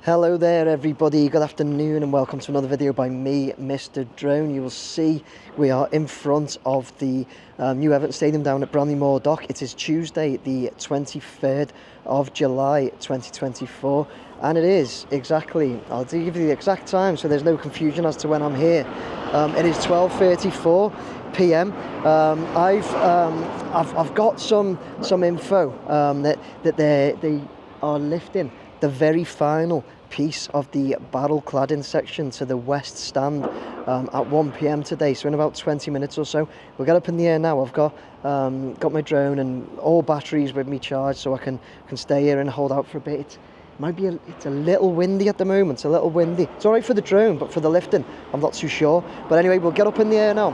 Hello there everybody, good afternoon and welcome to another video by me, Mr. Drone. You will see we are in front of the new Everton Stadium down at Bramley-Moore Dock. It is Tuesday the 23rd of July 2024 and it is exactly, I'll give you the exact time so there's no confusion as to when I'm here. It is 12:34 p.m. I've got some info that they are lifting the very final piece of the Barrel Cladding Section to the west stand at 1 p.m. today, so in about 20 minutes or so. We'll get up in the air now. I've got my drone and all batteries with me charged, so I can stay here and hold out for a bit. It's a little windy at the moment, a little windy. It's all right for the drone, but for the lifting, I'm not too sure. But anyway, we'll get up in the air now.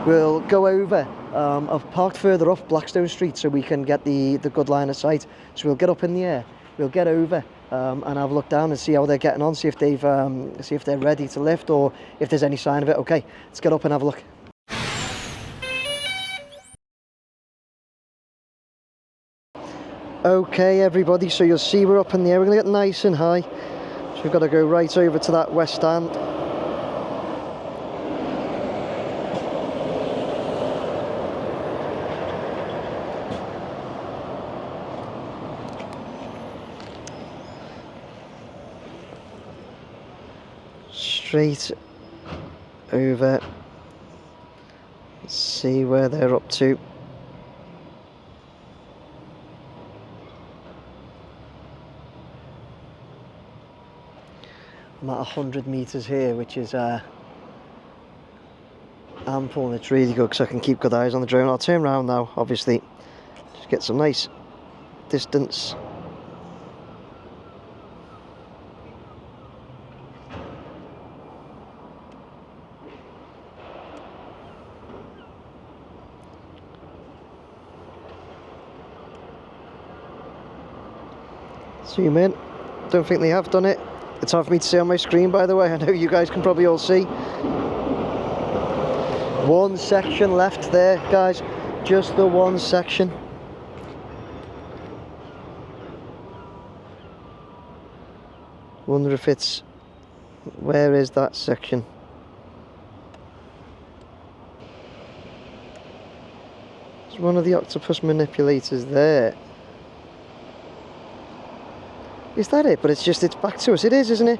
We'll go over. I've parked further up Blackstone Street so we can get the good line of sight. So we'll get up in the air. We'll get over and have a look down and see how they're getting on, see if they're ready to lift or if there's any sign of it. Okay, let's get up and have a look. Okay everybody, so you'll see we're up in the air. We're going to get nice and high, so we've got to go right over to that west stand. Straight over, see where they're up to. I'm at 100 meters here, which is ample, and it's really good because I can keep good eyes on the drone. I'll turn around now, obviously, just get some nice distance. Zoom in. Don't think they have done it. It's hard for me to see on my screen, by the way. I know you guys can probably all see. One section left there, guys. Just the one section. Wonder if it's... Where is that section? There's one of the octopus manipulators there. Is that it? But it's back to us. It is, isn't it?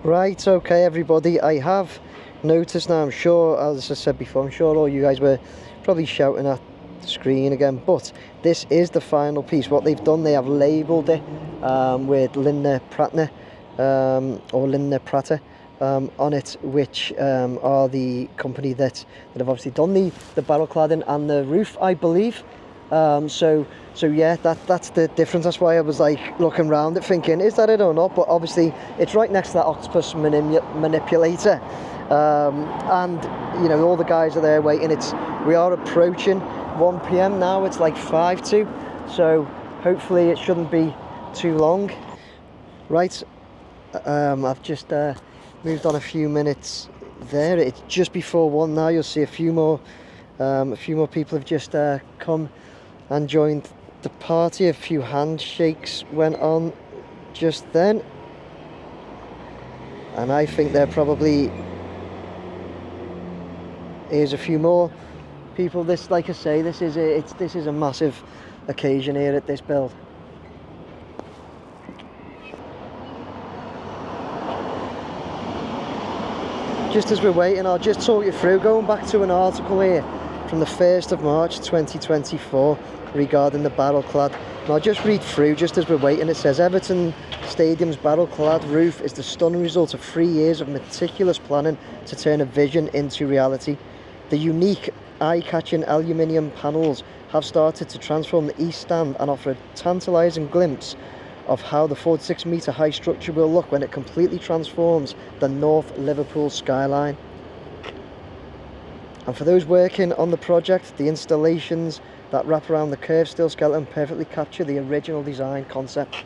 Right, okay everybody, I have noticed now, I'm sure, as I said before, I'm sure all you guys were probably shouting at the screen again, but this is the final piece. What they've done, they have labelled it with Lindner Prattner, or Lindner Pratter on it, which are the company that have obviously done the barrel cladding and the roof, I believe. So yeah, that's the difference. That's why I was like looking around it thinking, is that it or not? But obviously it's right next to that octopus manipulator, and you know, all the guys are there waiting. We are approaching 1 p.m. now. It's like 5 to, so hopefully it shouldn't be too long. Right, I've just moved on a few minutes there. It's just before 1 now. You'll see a few more people have just come and joined the party. A few handshakes went on just then, and I think they're probably, here's a few more people. This, like I say, this is a massive occasion here at this build. Just as we're waiting, I'll just talk you through, going back to an article here from the 1st of March 2024 regarding the barrel clad. And I'll just read through just as we're waiting. It says, Everton Stadium's barrel clad roof is the stunning result of 3 years of meticulous planning to turn a vision into reality. The unique eye-catching aluminium panels have started to transform the east stand and offer a tantalising glimpse of how the 46-metre high structure will look when it completely transforms the North Liverpool skyline. And for those working on the project, the installations that wrap around the curved steel skeleton perfectly capture the original design concept.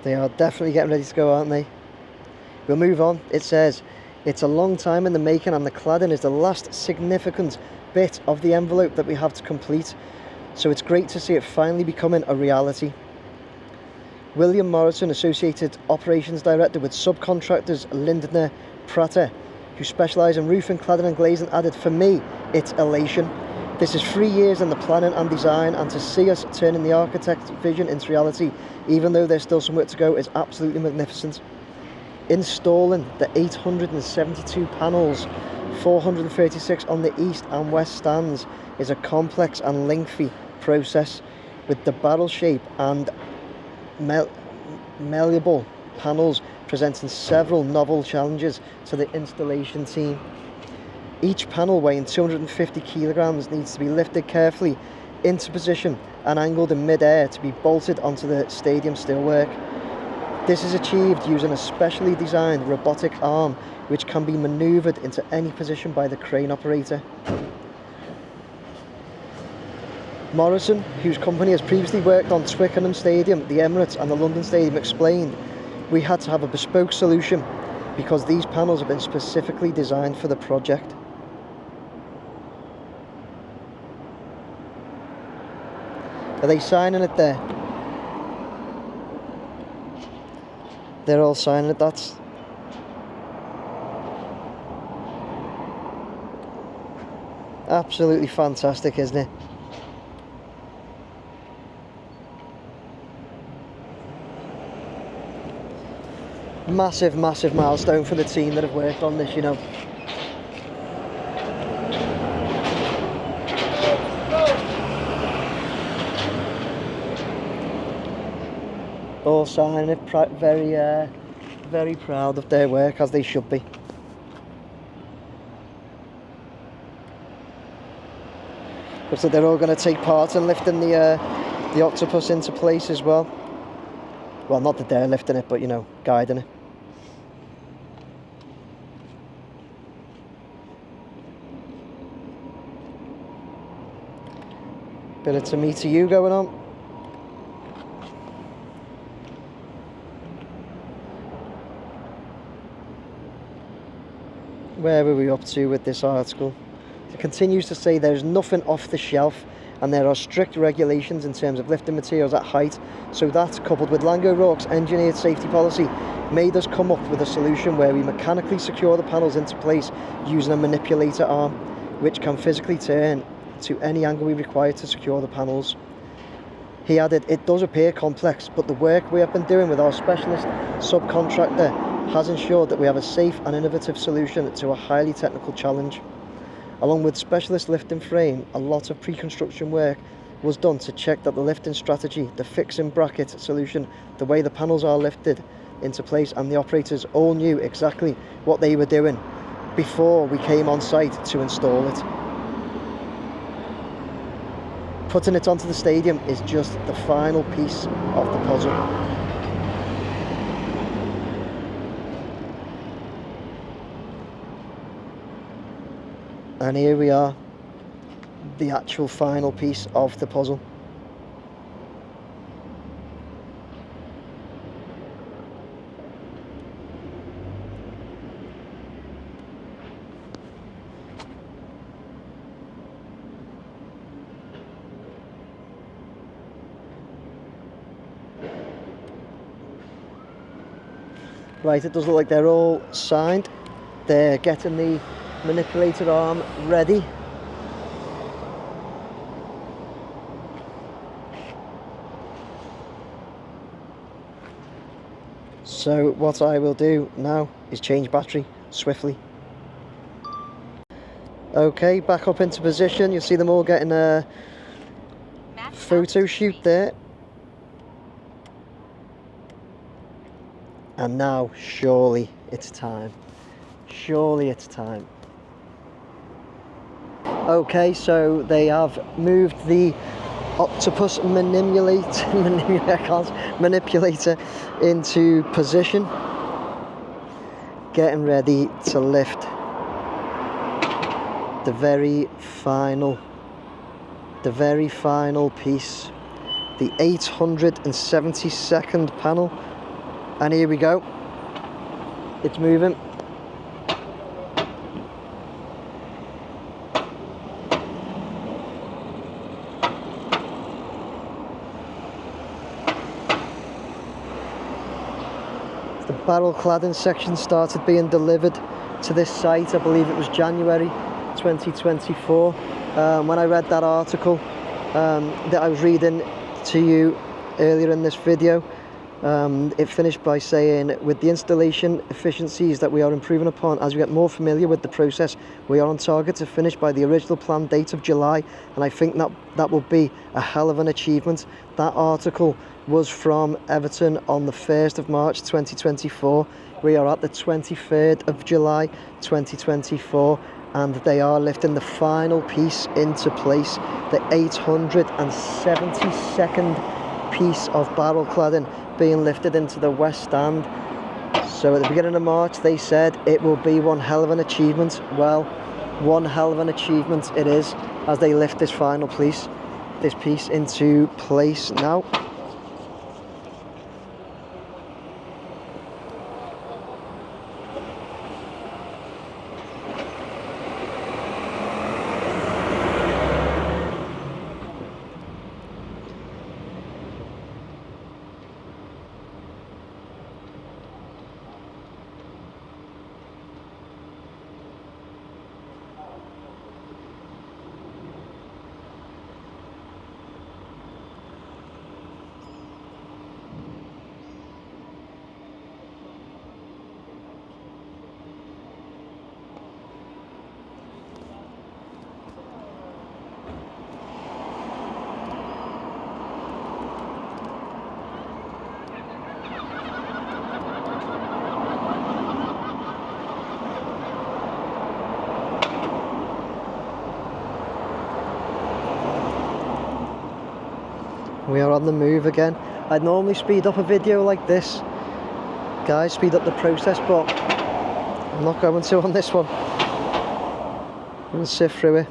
They are definitely getting ready to go, aren't they? We'll move on. It says, it's a long time in the making and the cladding is the last significant bit of the envelope that we have to complete, so it's great to see it finally becoming a reality. William Morrison, Associated Operations Director with subcontractors Lindner Prater, who specialise in roofing, cladding and glazing, added, "For me, it's elation. This is 3 years in the planning and design, and to see us turning the architect's vision into reality, even though there's still some work to go, is absolutely magnificent." Installing the 872 panels, 436 on the east and west stands, is a complex and lengthy process, with the barrel shape and malleable panels presenting several novel challenges to the installation team. Each panel, weighing 250 kilograms, needs to be lifted carefully into position and angled in mid-air to be bolted onto the stadium steelwork. This is achieved using a specially designed robotic arm which can be manoeuvred into any position by the crane operator. Morrison, whose company has previously worked on Twickenham Stadium, the Emirates and the London Stadium, explained, "We had to have a bespoke solution because these panels have been specifically designed for the project." Are they signing it there? They're all signing it. That's absolutely fantastic, isn't it? Massive, massive milestone for the team that have worked on this, you know. All signing it, very proud of their work, as they should be. So they're all going to take part in lifting the octopus into place as well. Well, not that they're lifting it, but, you know, guiding it. Bit of to me to you going on. Where were we up to with this article? It continues to say there's nothing off the shelf and there are strict regulations in terms of lifting materials at height. So that, coupled with Lang O'Rourke's engineered safety policy, made us come up with a solution where we mechanically secure the panels into place using a manipulator arm, which can physically turn to any angle we require to secure the panels. He added, "It does appear complex, but the work we have been doing with our specialist subcontractor has ensured that we have a safe and innovative solution to a highly technical challenge. Along with specialist lifting frame, a lot of pre-construction work was done to check that the lifting strategy, the fixing bracket solution, the way the panels are lifted into place, and the operators all knew exactly what they were doing before we came on site to install it. Putting it onto the stadium is just the final piece of the puzzle." And here we are, the actual final piece of the puzzle. Right, it does look like they're all signed. They're getting the manipulator arm ready. So what I will do now is change battery swiftly. Okay, back up into position. You'll see them all getting a photo shoot there. And now, surely it's time. Surely it's time. Okay, so they have moved the octopus manipulator into position, getting ready to lift the very final piece, the 872nd panel. And here we go, it's moving. The barrel cladding section started being delivered to this site, I believe it was January 2024. When I read that article that I was reading to you earlier in this video, it finished by saying, with the installation efficiencies that we are improving upon as we get more familiar with the process, we are on target to finish by the original planned date of July, and I think that will be a hell of an achievement. That article was from Everton on the 1st of March 2024. We are at the 23rd of July 2024, and they are lifting the final piece into place, the 872nd piece of barrel cladding being lifted into the west stand. So at the beginning of March they said it will be one hell of an achievement. Well, one hell of an achievement it is, as they lift this final piece into place now. We are on the move again. I'd normally speed up a video like this, guys, speed up the process, but I'm not going to on this one. I'm going to sift through it.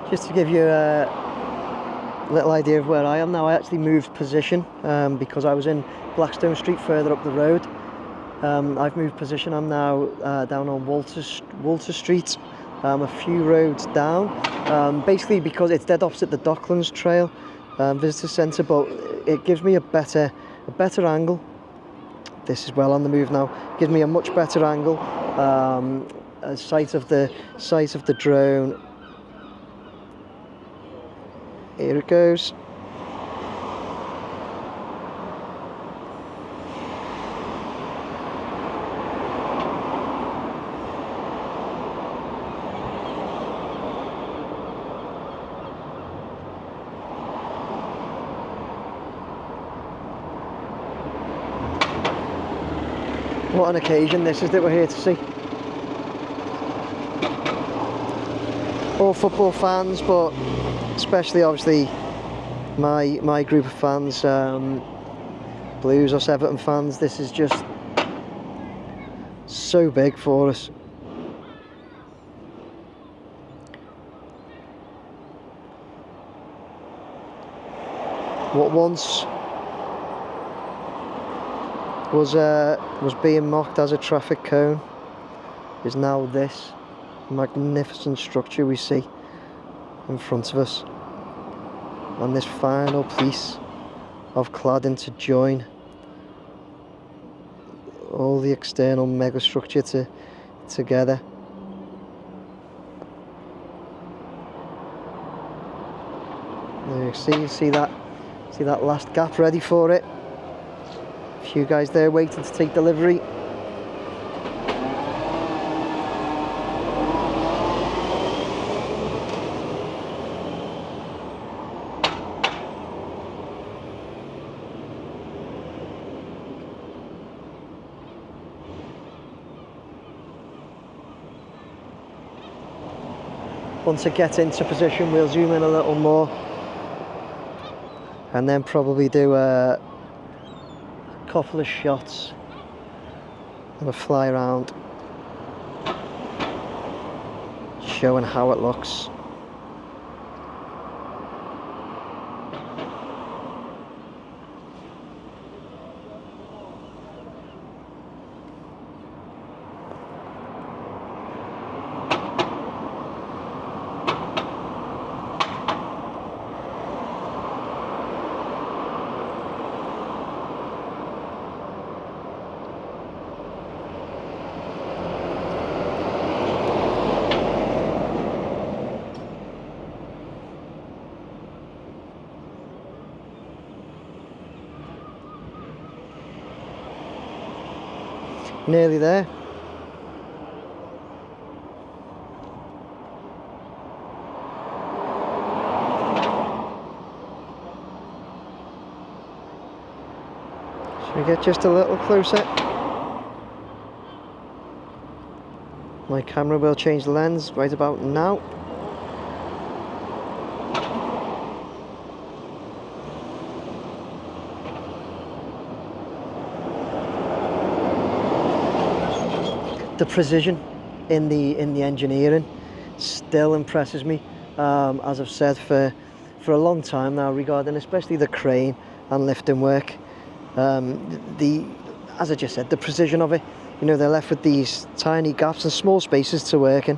Just to give you a little idea of where I am now, I actually moved position because I was in Blackstone Street further up the road. I've moved position. I'm now down on Walter Street, a few roads down, basically because it's dead opposite the Docklands Trail visitor centre, but it gives me a better angle. This is well on the move now. Gives me a much better angle, a sight of the drone. Here it goes. What an occasion this is that we're here to see. All football fans, but especially obviously my group of fans, Blues, us Everton fans. This is just so big for us. What once was being mocked as a traffic cone is now this magnificent structure we see in front of us, and this final piece of cladding to join all the external megastructure together. There you see that last gap ready for it. A few guys there waiting to take delivery. Once it gets into position, we'll zoom in a little more and then probably do a couple of shots and a fly around showing how it looks. Nearly there. Should we get just a little closer? My camera will change the lens right about now. The precision in the engineering still impresses me, as I've said for a long time now, regarding especially the crane and lifting work. As I just said, the precision of it. You know, they're left with these tiny gaps and small spaces to work in.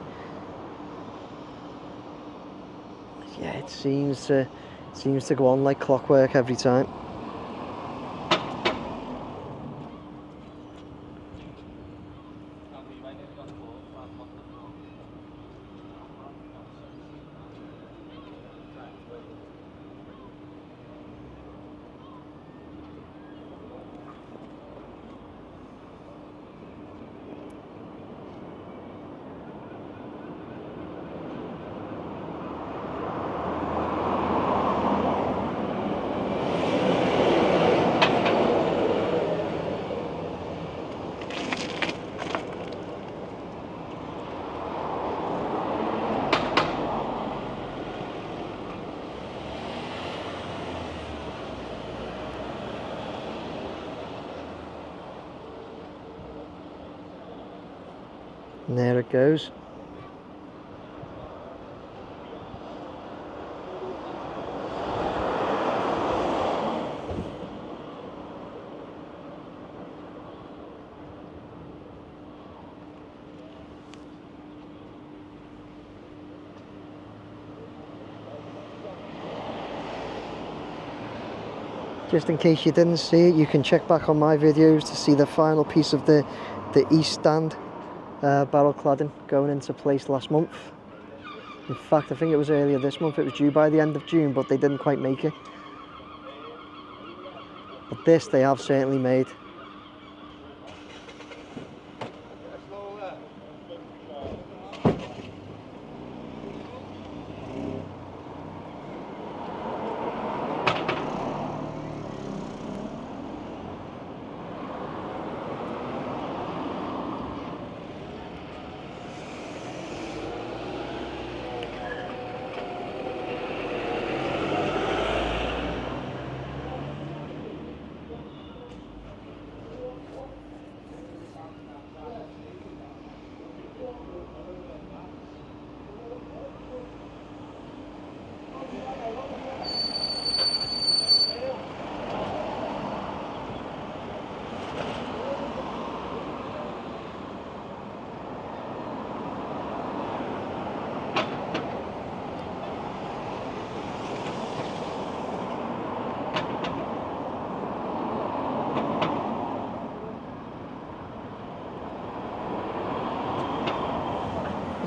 Yeah, it seems to go on like clockwork every time. And there it goes. Just in case you didn't see it, you can check back on my videos to see the final piece of the east stand. Barrel cladding going into place last month. In fact, I think it was earlier this month. It was due by the end of June, but they didn't quite make it. But this they have certainly made.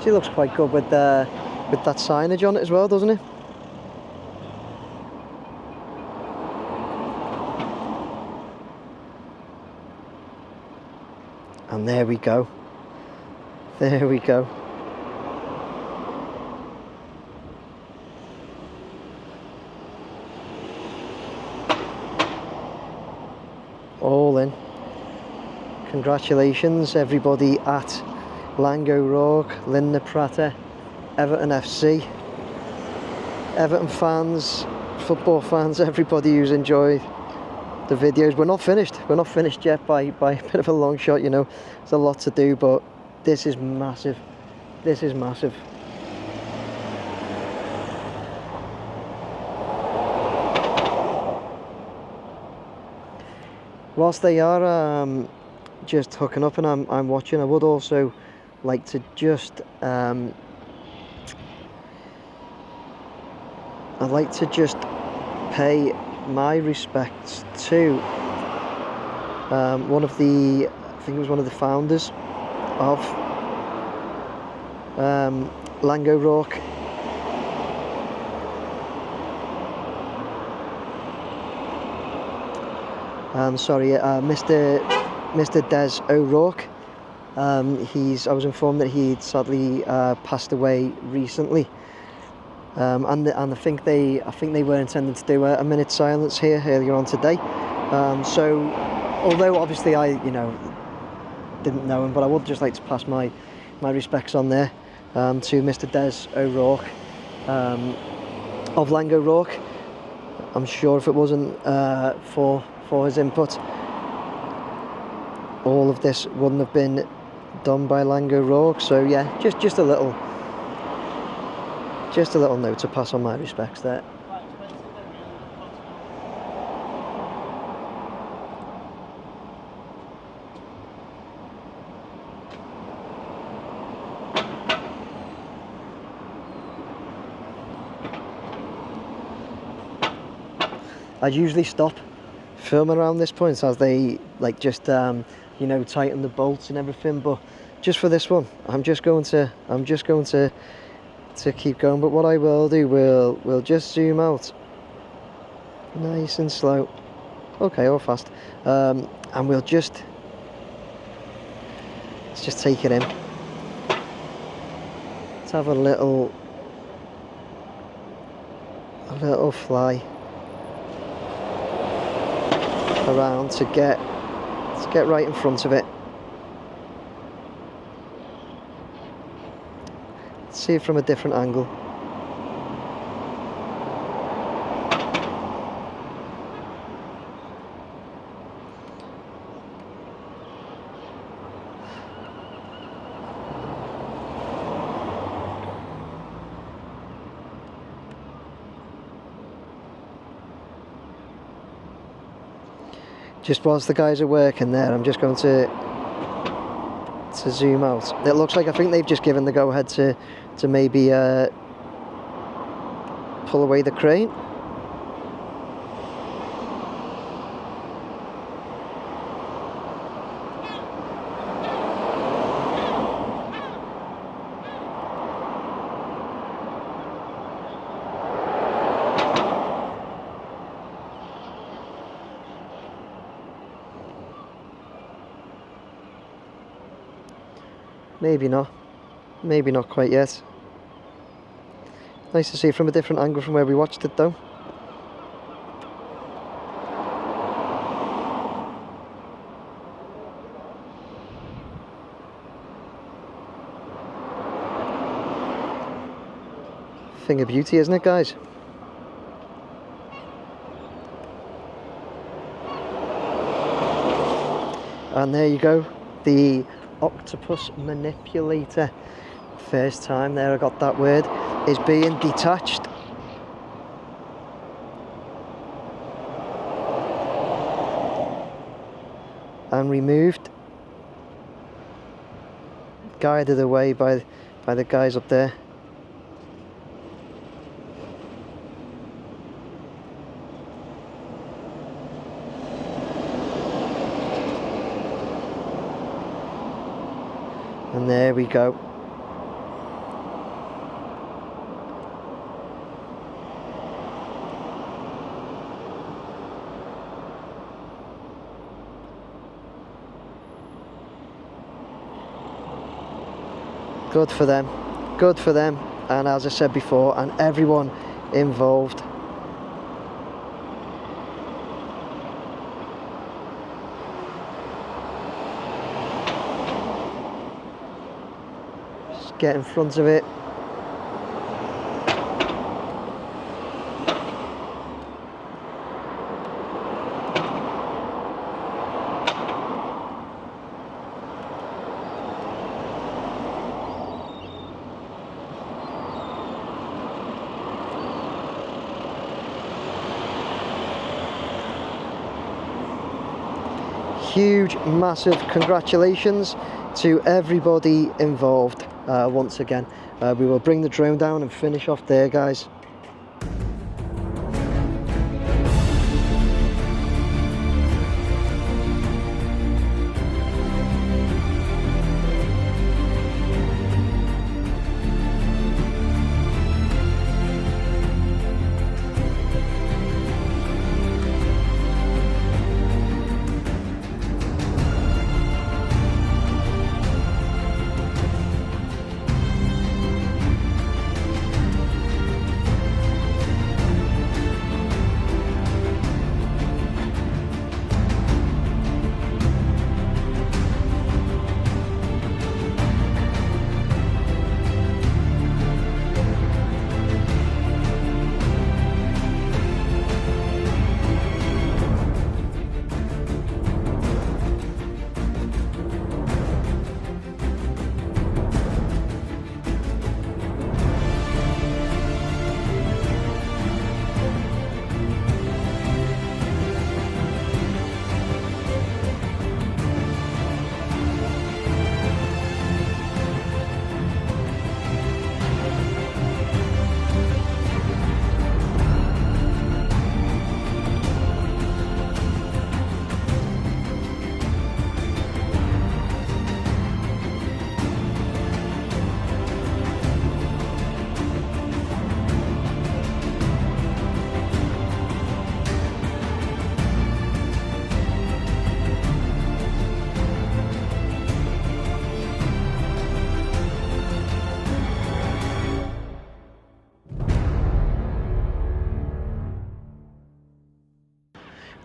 She looks quite good with that signage on it as well, doesn't it? And there we go. There we go. All in. Congratulations everybody at Lango Rourke, Linda Prater, Everton FC, Everton fans, football fans, everybody who's enjoyed the videos. We're not finished yet by a bit of a long shot, you know. There's a lot to do, but this is massive. This is massive. whilst they are just hooking up and I'm watching, I would also like to just I'd like to just pay my respects to one of the, I think it was one of the founders of Lango Rock. Sorry, Mr. Des O'Rourke. I was informed that he'd sadly passed away recently, and I think they were intending to do a minute's silence here earlier on today. So, although obviously I didn't know him, but I would just like to pass my respects on there to Mr. Des O'Rourke of Lango Rock. I'm sure if it wasn't for his input, all of this wouldn't have been done by Lango Rock. So yeah, just a little note to pass on my respects there. I'd usually stop filming around this point as they just tighten the bolts and everything, but just for this one I'm just going to keep going. But what I will do, we'll just zoom out nice and slow, okay, or fast, and let's just take it in. Let's have a little fly around to get right in front of it. Let's see it from a different angle. Just whilst the guys are working there, I'm just going to zoom out. It looks like I think they've just given the go-ahead to maybe pull away the crane. Maybe not quite yet. Nice to see it from a different angle from where we watched it though. Thing of beauty, isn't it, guys? And there you go, the octopus manipulator. First time there I got that word, is being detached. And removed, guided away by the guys up there. And there we go. Good for them, and as I said before, and everyone involved. Just get in front of it. huge, massive congratulations to everybody involved once again. We will bring the drone down and finish off there, guys.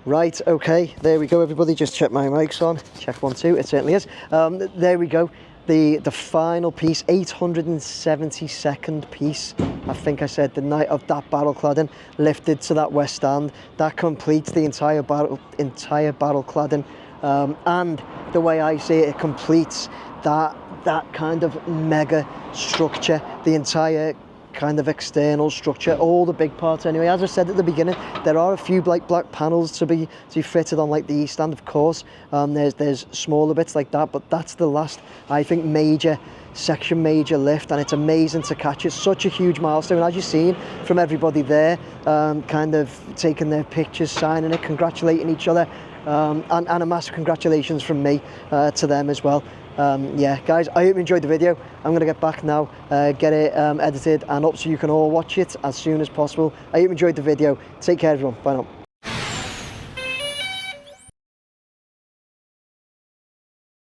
Right, okay, there we go, everybody. Just check my mic's on. Check 1, 2, it certainly is. There we go. The final piece, 872nd piece, I think I said, the night of that barrel cladding lifted to that west stand. That completes the entire barrel cladding, and the way I see it, it completes that kind of mega structure, the entire kind of external structure, all the big parts anyway. As I said at the beginning, there are a few like black panels to be fitted on like the east stand, of course. There's smaller bits like that, but that's the last, I think, major lift, and it's amazing to catch it. Such a huge milestone, as you've seen from everybody there, kind of taking their pictures, signing it, congratulating each other, and a massive congratulations from me to them as well. Yeah, guys, I hope you enjoyed the video. I'm going to get back now, get it edited and up so you can all watch it as soon as possible. I hope you enjoyed the video. Take care, everyone. Bye now.